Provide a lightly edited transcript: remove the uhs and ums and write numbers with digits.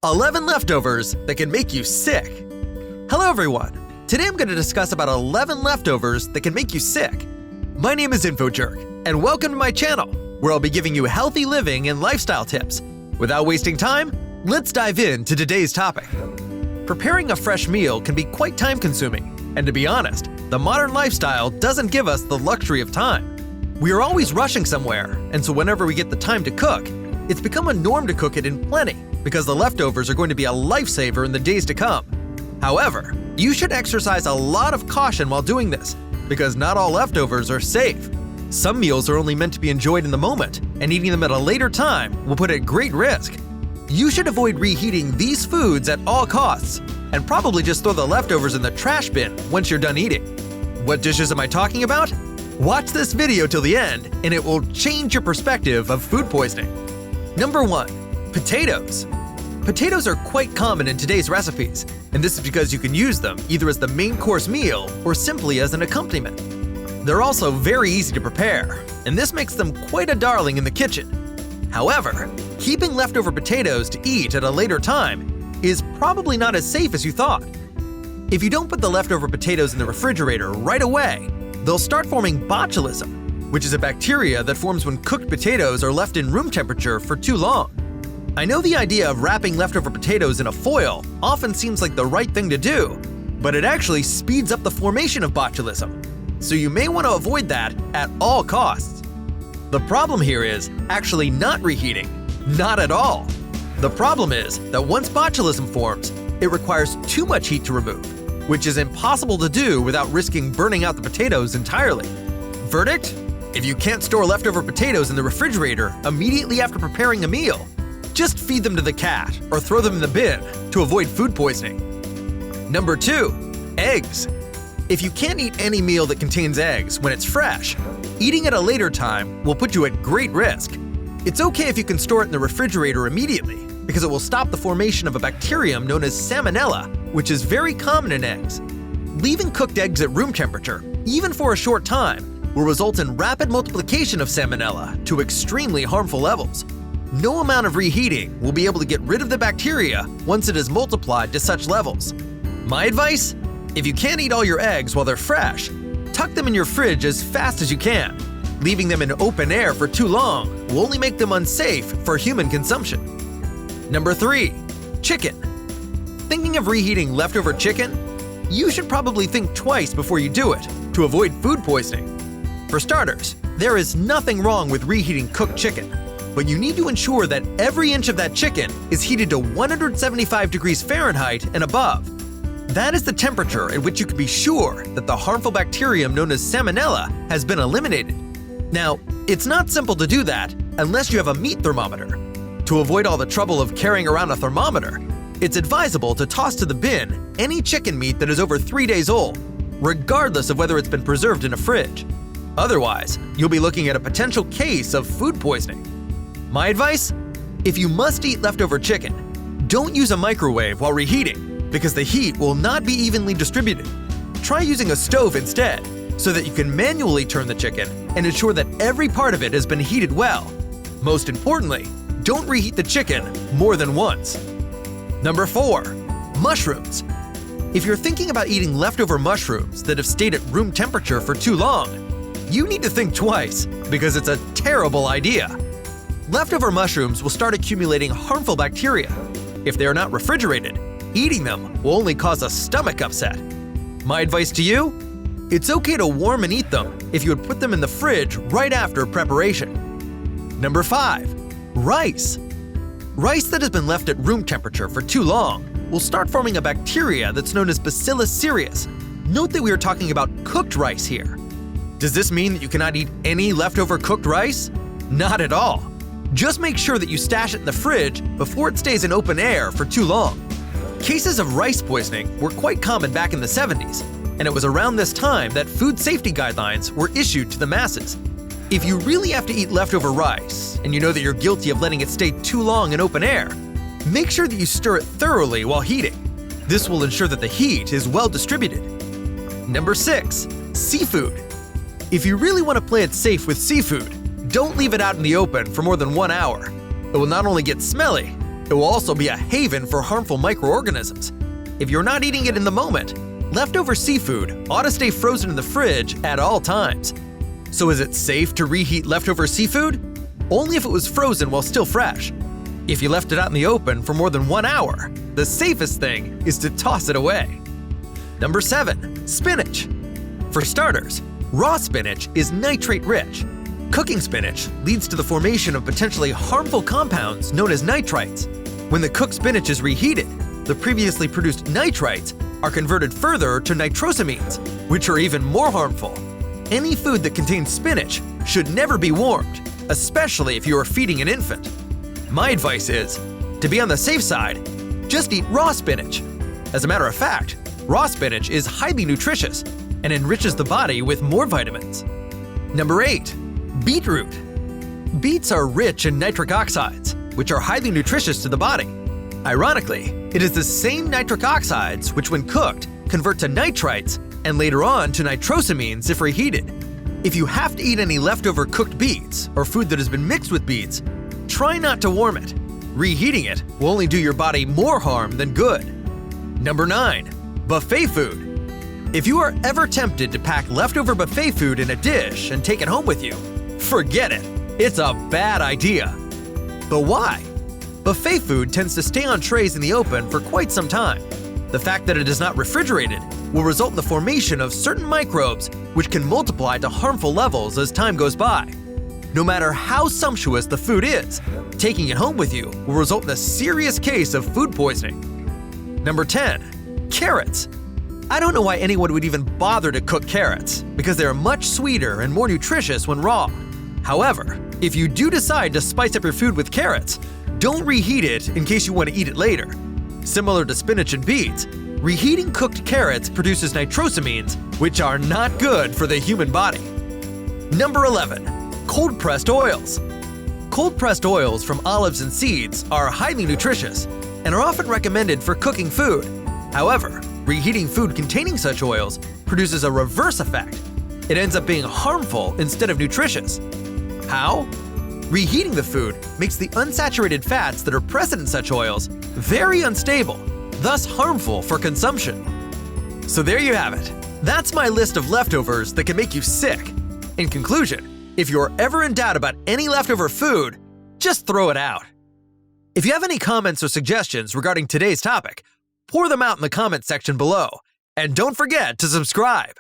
11 leftovers that can make you sick. Hello everyone! Today I'm going to discuss about 11 leftovers that can make you sick. My name is InfoJerk, and welcome to my channel, where I'll be giving you healthy living and lifestyle tips. Without wasting time, let's dive into today's topic. Preparing a fresh meal can be quite time-consuming, and to be honest, the modern lifestyle doesn't give us the luxury of time. We are always rushing somewhere, and so whenever we get the time to cook, it's become a norm to cook it in plenty, because the leftovers are going to be a lifesaver in the days to come. However, you should exercise a lot of caution while doing this, because not all leftovers are safe. Some meals are only meant to be enjoyed in the moment, and eating them at a later time will put at great risk. You should avoid reheating these foods at all costs, and probably just throw the leftovers in the trash bin once you're done eating. What dishes am I talking about? Watch this video till the end, and it will change your perspective of food poisoning. Number 1. Potatoes. Potatoes are quite common in today's recipes, and this is because you can use them either as the main course meal or simply as an accompaniment. They're also very easy to prepare, and this makes them quite a darling in the kitchen. However, keeping leftover potatoes to eat at a later time is probably not as safe as you thought. If you don't put the leftover potatoes in the refrigerator right away, they'll start forming botulism, which is a bacteria that forms when cooked potatoes are left in room temperature for too long. I know the idea of wrapping leftover potatoes in a foil often seems like the right thing to do, but it actually speeds up the formation of botulism, so you may want to avoid that at all costs. The problem here is actually not reheating, not at all. The problem is that once botulism forms, it requires too much heat to remove, which is impossible to do without risking burning out the potatoes entirely. Verdict? If you can't store leftover potatoes in the refrigerator immediately after preparing a meal, just feed them to the cat or throw them in the bin to avoid food poisoning. Number 2. Eggs. If you can't eat any meal that contains eggs when it's fresh, eating at a later time will put you at great risk. It's okay if you can store it in the refrigerator immediately, because it will stop the formation of a bacterium known as salmonella, which is very common in eggs. Leaving cooked eggs at room temperature, even for a short time, will result in rapid multiplication of salmonella to extremely harmful levels. No amount of reheating will be able to get rid of the bacteria once it is multiplied to such levels. My advice? If you can't eat all your eggs while they're fresh, tuck them in your fridge as fast as you can. Leaving them in open air for too long will only make them unsafe for human consumption. Number 3. Chicken. Thinking of reheating leftover chicken? You should probably think twice before you do it to avoid food poisoning. For starters, there is nothing wrong with reheating cooked chicken, but you need to ensure that every inch of that chicken is heated to 175 degrees Fahrenheit and above. That is the temperature at which you can be sure that the harmful bacterium known as salmonella has been eliminated. Now, it's not simple to do that unless you have a meat thermometer. To avoid all the trouble of carrying around a thermometer, it's advisable to toss to the bin any chicken meat that is over 3 days old, regardless of whether it's been preserved in a fridge. Otherwise, you'll be looking at a potential case of food poisoning. My advice? If you must eat leftover chicken, don't use a microwave while reheating, because the heat will not be evenly distributed. Try using a stove instead, so that you can manually turn the chicken and ensure that every part of it has been heated well. Most importantly, don't reheat the chicken more than once. Number 4. Mushrooms. If you're thinking about eating leftover mushrooms that have stayed at room temperature for too long, you need to think twice, because it's a terrible idea. Leftover mushrooms will start accumulating harmful bacteria. If they are not refrigerated, eating them will only cause a stomach upset. My advice to you? It's okay to warm and eat them if you would put them in the fridge right after preparation. Number 5. Rice. Rice that has been left at room temperature for too long will start forming a bacteria that's known as Bacillus cereus. Note that we are talking about cooked rice here. Does this mean that you cannot eat any leftover cooked rice? Not at all. Just make sure that you stash it in the fridge before it stays in open air for too long. Cases of rice poisoning were quite common back in the 70s, and it was around this time that food safety guidelines were issued to the masses. If you really have to eat leftover rice, and you know that you're guilty of letting it stay too long in open air, make sure that you stir it thoroughly while heating. This will ensure that the heat is well distributed. Number 6. Seafood. If you really want to play it safe with seafood, don't leave it out in the open for more than 1 hour. It will not only get smelly, It will also be a haven for harmful microorganisms. If you're not eating it in the moment, leftover seafood ought to stay frozen in the fridge at all times. So is it safe to reheat leftover seafood? Only if it was frozen while still fresh. If you left it out in the open for more than 1 hour, the safest thing is to toss it away. Number 7. Spinach. For starters, raw spinach is nitrate-rich. Cooking spinach leads to the formation of potentially harmful compounds known as nitrites. When the cooked spinach is reheated, the previously produced nitrites are converted further to nitrosamines, which are even more harmful. Any food that contains spinach should never be warmed, especially if you are feeding an infant. My advice is, to be on the safe side, just eat raw spinach. As a matter of fact, raw spinach is highly nutritious and enriches the body with more vitamins. Number 8. Beetroot. Beets are rich in nitric oxides, which are highly nutritious to the body. Ironically, it is the same nitric oxides which, when cooked, convert to nitrites and later on to nitrosamines if reheated. If you have to eat any leftover cooked beets or food that has been mixed with beets, try not to warm it. Reheating it will only do your body more harm than good. Number 9. Buffet food. If you are ever tempted to pack leftover buffet food in a dish and take it home with you, forget it. It's a bad idea. But why? Buffet food tends to stay on trays in the open for quite some time. The fact that it is not refrigerated will result in the formation of certain microbes which can multiply to harmful levels as time goes by. No matter how sumptuous the food is, taking it home with you will result in a serious case of food poisoning. Number 10. Carrots. I don't know why anyone would even bother to cook carrots, because they are much sweeter and more nutritious when raw. However, if you do decide to spice up your food with carrots, don't reheat it in case you want to eat it later. Similar to spinach and beets, reheating cooked carrots produces nitrosamines, which are not good for the human body. Number 11. Cold-pressed oils. Cold-pressed oils from olives and seeds are highly nutritious and are often recommended for cooking food. However, reheating food containing such oils produces a reverse effect. It ends up being harmful instead of nutritious. How? Reheating the food makes the unsaturated fats that are present in such oils very unstable, thus harmful for consumption. So there you have it. That's my list of leftovers that can make you sick. In conclusion, if you're ever in doubt about any leftover food, just throw it out. If you have any comments or suggestions regarding today's topic, pour them out in the comment section below. And don't forget to subscribe.